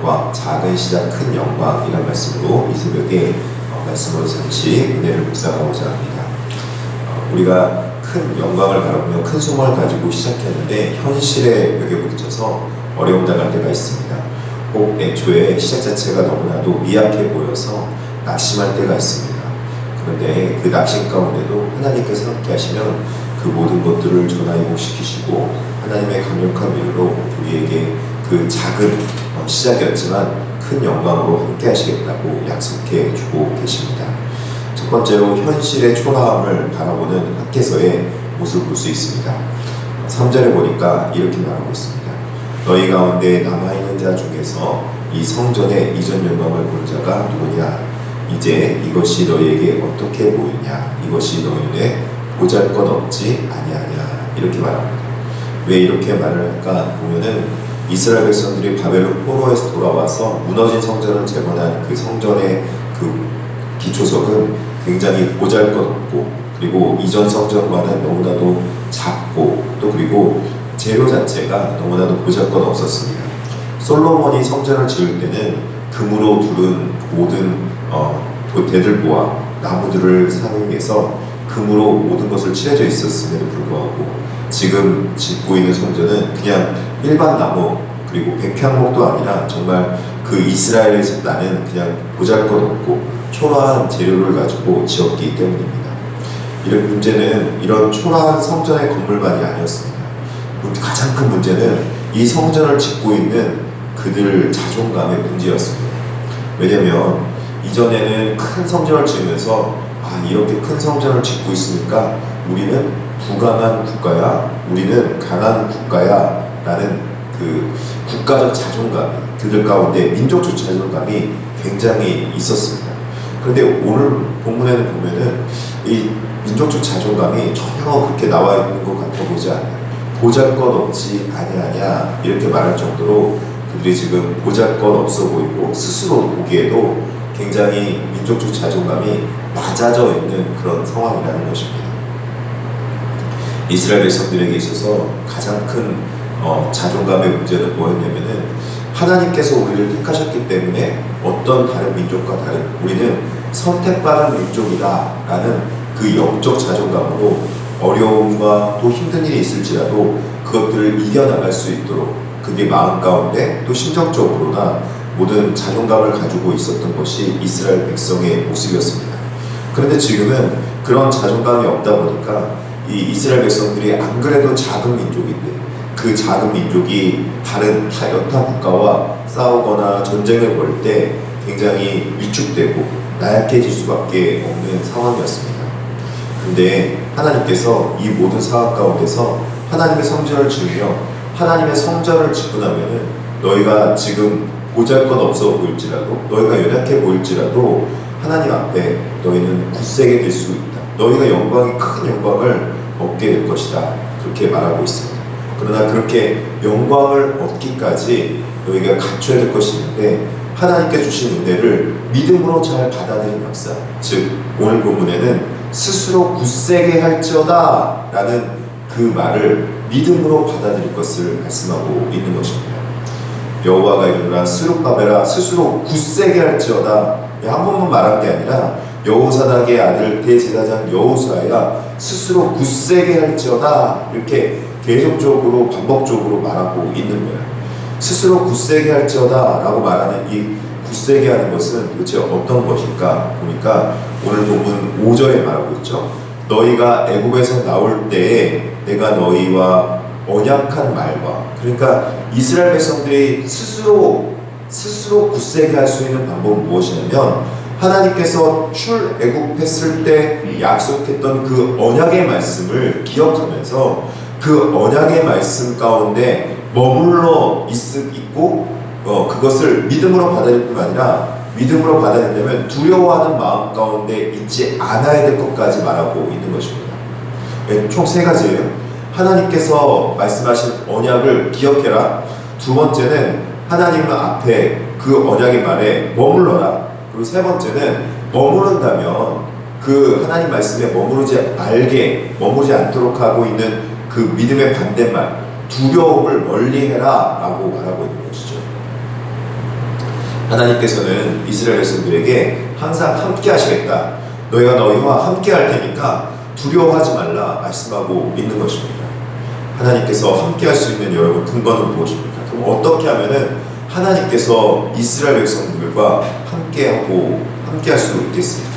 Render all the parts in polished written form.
영광, 작은 시작 큰 영광이라는 말씀으로 이 새벽에 말씀으로 잠시 은혜를 묵상하고자 합니다. 우리가 큰 영광을 바라보며 큰 소망을 가지고 시작했는데 현실에 벽에 부딪혀서 어려움 당할 때가 있습니다. 혹 애초에 시작 자체가 너무나도 미약해 보여서 낙심할 때가 있습니다. 그런데 그 낙심 가운데도 하나님께서 함께 하시면 그 모든 것들을 전화위복시키시고 하나님의 강력한 위로로 우리에게 그 작은 시작이었지만 큰 영광으로 함께 하시겠다고 약속해 주고 계십니다. 첫 번째로 현실의 초라함을 바라보는 학개서의 모습을 볼 수 있습니다. 3절에 보니까 이렇게 말하고 있습니다. 너희 가운데 남아있는 자 중에서 이 성전의 이전 영광을 본 자가 누구냐? 이제 이것이 너희에게 어떻게 보이냐? 이것이 너희 눈에 보잘것없지 아니하냐? 이렇게 말합니다. 왜 이렇게 말을 할까 보면은 이스라엘 백성들이 바벨론 포로에서 돌아와서 무너진 성전을 재건한 그 성전의 그 기초석은 굉장히 보잘것없고, 그리고 이전 성전과는 너무나도 작고, 또 그리고 재료 자체가 너무나도 보잘것없었습니다. 솔로몬이 성전을 지을 때는 금으로 두른 모든 대들보와 나무들을 사용해서 금으로 모든 것을 칠해져 있었음에도 불구하고 지금 짓고 있는 성전은 그냥 일반 나무 그리고 백향목도 아니라 정말 그 이스라엘에서 나는 그냥 보잘것없고 초라한 재료를 가지고 지었기 때문입니다. 이런 문제는 이런 초라한 성전의 건물만이 아니었습니다. 가장 큰 문제는 이 성전을 짓고 있는 그들 자존감의 문제였습니다. 왜냐하면 이전에는 큰 성전을 지으면서 이렇게 큰 성전을 짓고 있으니까 우리는 부강한 국가야, 우리는 강한 국가야 라는 그 국가적 자존감이, 그들 가운데 민족적 자존감이 굉장히 있었습니다. 그런데 오늘 본문에는 보면은 이 민족적 자존감이 전혀 그렇게 나와 있는 것 같아 보지 않아요. 보잘것없지 아니하냐 이렇게 말할 정도로 그들이 지금 보잘것없어 보이고 스스로 보기에도 굉장히 민족적 자존감이 낮아져 있는 그런 상황이라는 것입니다. 이스라엘 백성들에게 있어서 가장 큰 자존감의 문제는 뭐였냐면은 하나님께서 우리를 택하셨기 때문에 어떤 다른 민족과 다른 우리는 선택받은 민족이다 라는 그 영적 자존감으로 어려움과 또 힘든 일이 있을지라도 그것들을 이겨나갈 수 있도록 그게 마음 가운데 또 심정적으로나 모든 자존감을 가지고 있었던 것이 이스라엘 백성의 모습이었습니다. 그런데 지금은 그런 자존감이 없다 보니까 이 이스라엘 백성들이 안 그래도 작은 민족인데 그 작은 민족이 다른 여타 국가와 싸우거나 전쟁을 벌 때 굉장히 위축되고 나약해질 수밖에 없는 상황이었습니다. 근데 하나님께서 이 모든 상황 가운데서 하나님의 성전을 지으며 하나님의 성전을 짓고 나면은 너희가 지금 보잘것없어 보일지라도 너희가 연약해 보일지라도 하나님 앞에 너희는 굳세게 될 수 있다. 너희가 큰 영광을 얻게 될 것이다. 그렇게 말하고 있습니다. 그러나 그렇게 영광을 얻기까지 너희가 갖춰야 될 것이 있는데 하나님께 주신 은혜를 믿음으로 잘 받아들인 역사, 즉 오늘 본문에는 스스로 굳세게 할지어다 라는 그 말을 믿음으로 받아들일 것을 말씀하고 있는 것입니다. 여호와가 이르노라 스룹바벨아 스스로 굳세게 할지어다. 한 번만 말한 게 아니라 여호사닥의 아들 대제사장 여호수아야 스스로 굳세게 할지어다 이렇게 계속적으로 반복적으로 말하고 있는 거예요. 스스로 굳세게 할지어다 라고 말하는 이 굳세게 하는 것은 도대체 어떤 것일까 보니까 오늘 본문 5절에 말하고 있죠. 너희가 애굽에서 나올 때에 내가 너희와 언약한 말과, 그러니까 이스라엘 백성들이 스스로 굳세게 할 수 있는 방법은 무엇이냐면 하나님께서 출애굽했을 때 약속했던 그 언약의 말씀을 기억하면서 그 언약의 말씀 가운데 머물러 있고 그것을 믿음으로 받아들일 뿐 아니라 믿음으로 받아들이려면 두려워하는 마음 가운데 있지 않아야 될 것까지 말하고 있는 것입니다. 총 3가지예요. 하나님께서 말씀하신 언약을 기억해라. 두 번째는 하나님 앞에 그 언약의 말에 머물러라. 그리고 세 번째는 머무른다면 그 하나님 말씀에 머무르지 않도록 하고 있는 그 믿음의 반대말 두려움을 멀리해라 라고 말하고 있는 것이죠. 하나님께서는 이스라엘 백성들에게 항상 함께 하시겠다. 너희가 너희와 함께 할 테니까 두려워하지 말라 말씀하고 있는 것입니다. 하나님께서 함께 할 수 있는 여러분 근거는 무엇입니까? 그럼 어떻게 하면은 하나님께서 이스라엘 백성들과 함께 할 수 있겠습니까?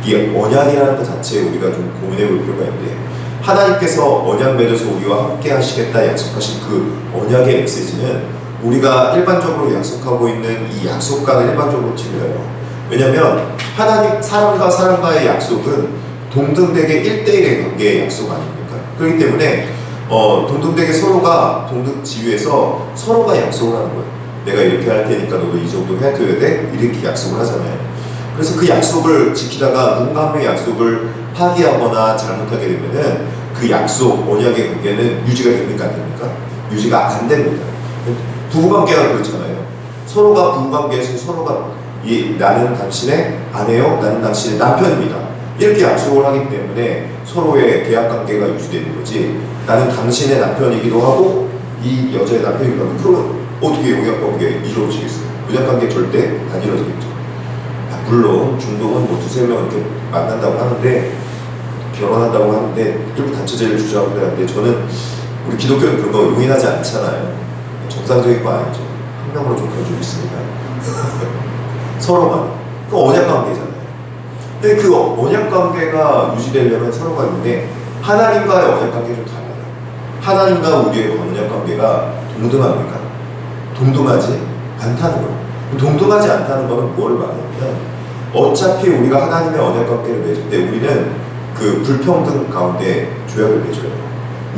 이 언약이라는 것 자체에 우리가 좀 고민해 볼 필요가 있는데, 하나님께서 언약 맺어서 우리와 함께 하시겠다 약속하신 그 언약의 메시지는 우리가 일반적으로 약속하고 있는 이 약속과는 일반적으로 틀려요. 왜냐하면 하나님 사람과 사람과의 약속은 동등되게 1대1의 관계의 약속 아닙니까? 그렇기 때문에 동등되게 서로가 동등지위에서 서로가 약속을 하는 거예요. 내가 이렇게 할 테니까 너도 이 정도 해줘야 돼? 이렇게 약속을 하잖아요. 그래서 그 약속을 지키다가 누군가 한 명의 약속을 파기하거나 잘못하게 되면은 그 약속, 언약의 관계는 유지가 됩니까? 안 됩니까? 유지가 안 됩니다. 부부관계가 그렇잖아요. 서로가 부부관계에서 서로가 나는 당신의 아내요, 나는 당신의 남편입니다. 이렇게 약속을 하기 때문에 서로의 계약관계가 유지되는 거지, 나는 당신의 남편이기도 하고 이 여자의 남편이기도 하고, 그러면 어떻게 영향관계 이루어지겠어요? 영향관계 절대 안 이루어지겠죠. 물론 중동은 뭐 두세 명 이렇게 만난다고 하는데, 결혼한다고 하는데 일부 단체제를 주장하고 하는데, 저는 우리 기독교는 그런 거 용인하지 않잖아요. 정상적인 거 아니죠. 한 명으로 좀 가지고 있습니다. 서로만. 그 언약관계잖아요. 근데 그 언약관계가 유지되려면 서로가 있는데, 하나님과의 언약관계가 좀 달라요. 하나님과 우리의 언약관계가 동등합니까? 동등하지 않다는 거예요. 동등하지 않다는 것은 뭘 말하냐면, 어차피 우리가 하나님의 언약관계를 맺을 때 우리는 그 불평등 가운데 조약을 맺어요.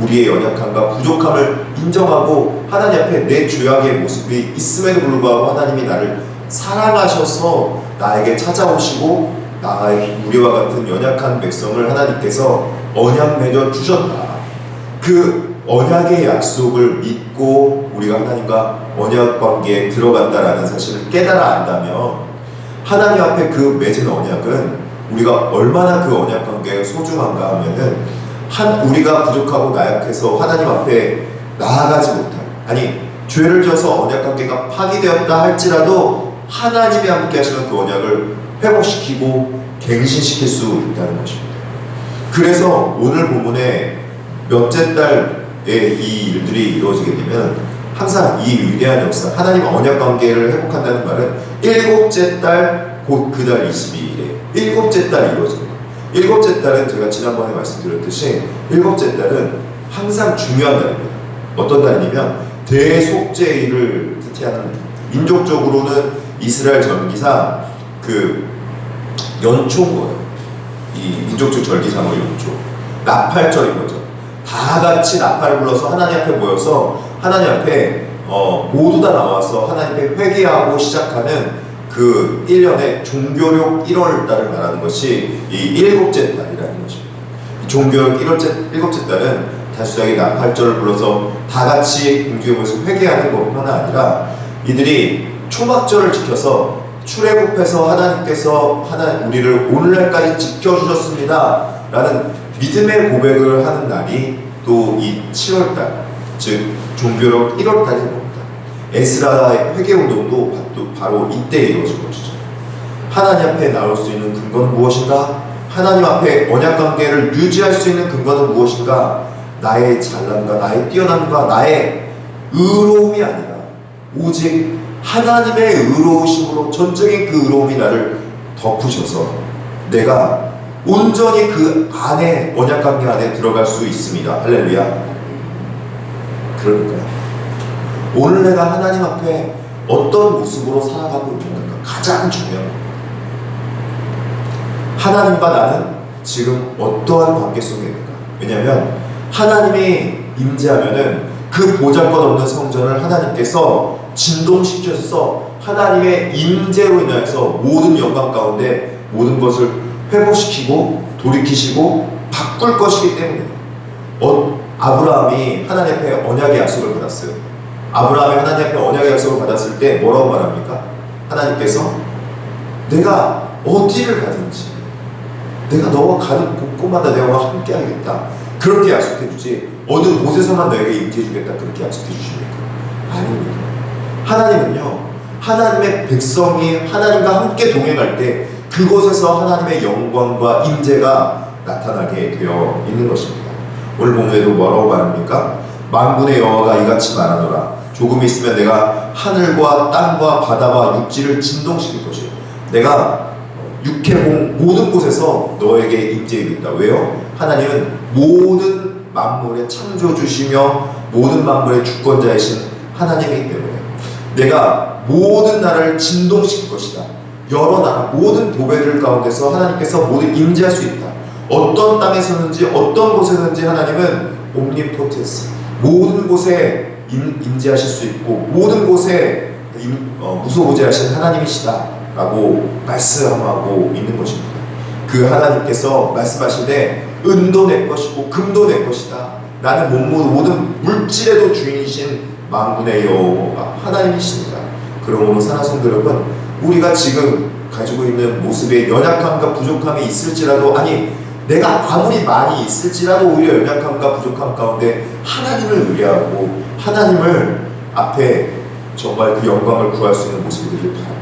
우리의 연약함과 부족함을 인정하고 하나님 앞에 내 죄악의 모습이 있음에도 불구하고 하나님이 나를 사랑하셔서 나에게 찾아오시고 우리와 같은 연약한 백성을 하나님께서 언약 맺어 주셨다. 그 언약의 약속을 믿고 우리가 하나님과 언약 관계에 들어간다라는 사실을 깨달아 안다면, 하나님 앞에 그 맺은 언약은 우리가 얼마나 그 언약 관계가 소중한가 하면은, 우리가 부족하고 나약해서 하나님 앞에 나아가지 못한, 죄를 져서 언약 관계가 파기되었다 할지라도 하나님이 함께 하시는 그 언약을 회복시키고 갱신시킬 수 있다는 것입니다. 그래서 오늘 본문에 몇째 달에 이 일들이 이루어지게 되면 항상 이 위대한 역사, 하나님 언약 관계를 회복한다는 말은 일곱째 달, 곧 그 달 22일에 일곱째 달이 이루어집니다. 일곱째 달은 제가 지난번에 말씀드렸듯이 일곱째 달은 항상 중요한 달입니다. 어떤 달이냐면 대속죄일을 뜻하는, 민족적으로는 이스라엘 절기상 그 연초인 거예요. 이 민족적 절기상의 연초, 나팔절인 거죠. 다 같이 나팔을 불러서 하나님 앞에 모여서 하나님 앞에 모두 다 나와서 하나님 앞에 회개하고 시작하는 그 1년의 종교력 1월달을 말하는 것이 이 일곱째 달이라는 것입니다. 종교력 일곱째 달은 단순하게 나팔절을 불러서 다 같이 공주에 모여서 회개하는 것뿐만 아니라, 이들이 초막절을 지켜서 출애굽해서 하나님께서 우리를 오늘날까지 지켜주셨습니다 라는 믿음의 고백을 하는 날이 또 이 7월달, 즉 종교력 1월달이 됩니다. 에스라의 회개운동도 바로 이때 이루어진 것이죠. 하나님 앞에 나올 수 있는 근거는 무엇인가? 하나님 앞에 언약관계를 유지할 수 있는 근거는 무엇인가? 나의 잘남과 나의 뛰어남과 나의 의로움이 아니라 오직 하나님의 의로우심으로, 전적인 그 의로움이 나를 덮으셔서 내가 온전히 그 안에, 언약관계 안에 들어갈 수 있습니다. 할렐루야. 그러니까요, 오늘 내가 하나님 앞에 어떤 모습으로 살아가고 있는가 가장 중요한 겁니다. 하나님과 나는 지금 어떠한 관계 속에 있는가. 왜냐하면 하나님이 임재하면은 그 보잘것없는 성전을 하나님께서 진동시켜서 하나님의 임재로 인하여서 모든 영광 가운데 모든 것을 회복시키고 돌이키시고 바꿀 것이기 때문에, 아브라함이 하나님 앞에 언약의 약속을 받았어요. 아브라함이 하나님 앞에 언약의 약속을 받았을 때 뭐라고 말합니까? 하나님께서 내가 어디를 가든지 내가 너와 가는 곳곳마다 내가 함께 하겠다, 그렇게 약속해 주지 어느 곳에서만 너에게 임재해 주겠다, 그렇게 약속해 주십니까? 아닙니다. 하나님은요, 하나님의 백성이 하나님과 함께 동행할 때 그곳에서 하나님의 영광과 임재가 나타나게 되어 있는 것입니다. 오늘 본문에도 뭐라고 말합니까? 만군의 여호와가 이같이 말하노라. 조금 있으면 내가 하늘과 땅과 바다와 육지를 진동시킬 것이요 내가 육해공 모든 곳에서 너에게 임재이겠다. 왜요? 하나님은 모든 만물의 창조주시며 모든 만물의 주권자이신 하나님이기 때문에 내가 모든 나라를 진동시킬 것이다. 여러 나라 모든 도배들 가운데서 하나님께서 모두 임재할 수 있다. 어떤 땅에서든지 어떤 곳에든지 하나님은 옴니포텐스 모든 곳에 임재하실 수 있고 모든 곳에 무소부재하신 하나님이시다 라고 말씀하고 있는 것입니다. 그 하나님께서 말씀하시되 은도 내 것이고 금도 내 것이다. 나는 모든 물질에도 주인이신 만군의 여호와 하나님이십니다. 그러므로 사랑하는 성도 여러분, 우리가 지금 가지고 있는 모습에 연약함과 부족함이 있을지라도, 아니 내가 아무리 많이 있을지라도 오히려 연약함과 부족함 가운데 하나님을 의뢰하고 하나님을 앞에 정말 그 영광을 구할 수 있는 모습이 되길 바랍니다.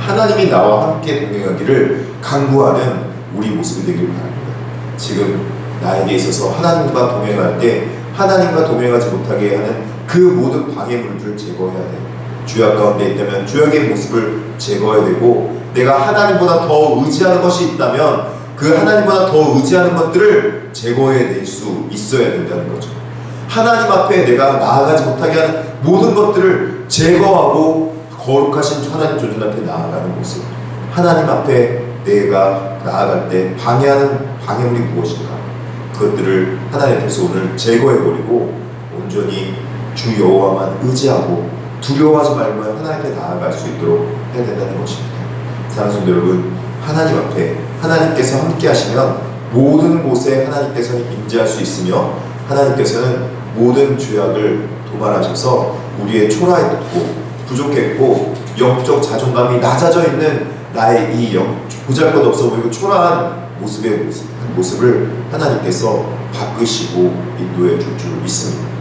하나님이 나와 함께 동행하기를 간구하는 우리 모습이 되길 바랍니다. 지금 나에게 있어서 하나님과 동행할 때 하나님과 동행하지 못하게 하는 그 모든 방해물들을 제거해야 돼요. 죄악 가운데 있다면 죄악의 모습을 제거해야 되고, 내가 하나님보다 더 의지하는 것이 있다면 그 하나님보다 더 의지하는 것들을 제거해낼 수 있어야 된다는 거죠. 하나님 앞에 내가 나아가지 못하게 하는 모든 것들을 제거하고 거룩하신 하나님 존재 앞에 나아가는 모습, 하나님 앞에 내가 나아갈 때 방해하는 방해물이 무엇인가, 그것들을 하나님 앞에서 오늘 제거해버리고 온전히 주 여호와만 의지하고 두려워하지 말고 하나님 앞에 나아갈 수 있도록 해야 된다는 것입니다. 사랑하는 성도 여러분, 하나님 앞에 하나님께서 함께 하시면 모든 곳에 하나님께서는 임재할 수 있으며 하나님께서는 모든 죄악을 도말하셔서 우리의 초라했고 부족했고 영적 자존감이 낮아져 있는 나의 이 보잘것없어 보이고 초라한 모습을 하나님께서 바꾸시고 인도해 줄 줄 믿습니다.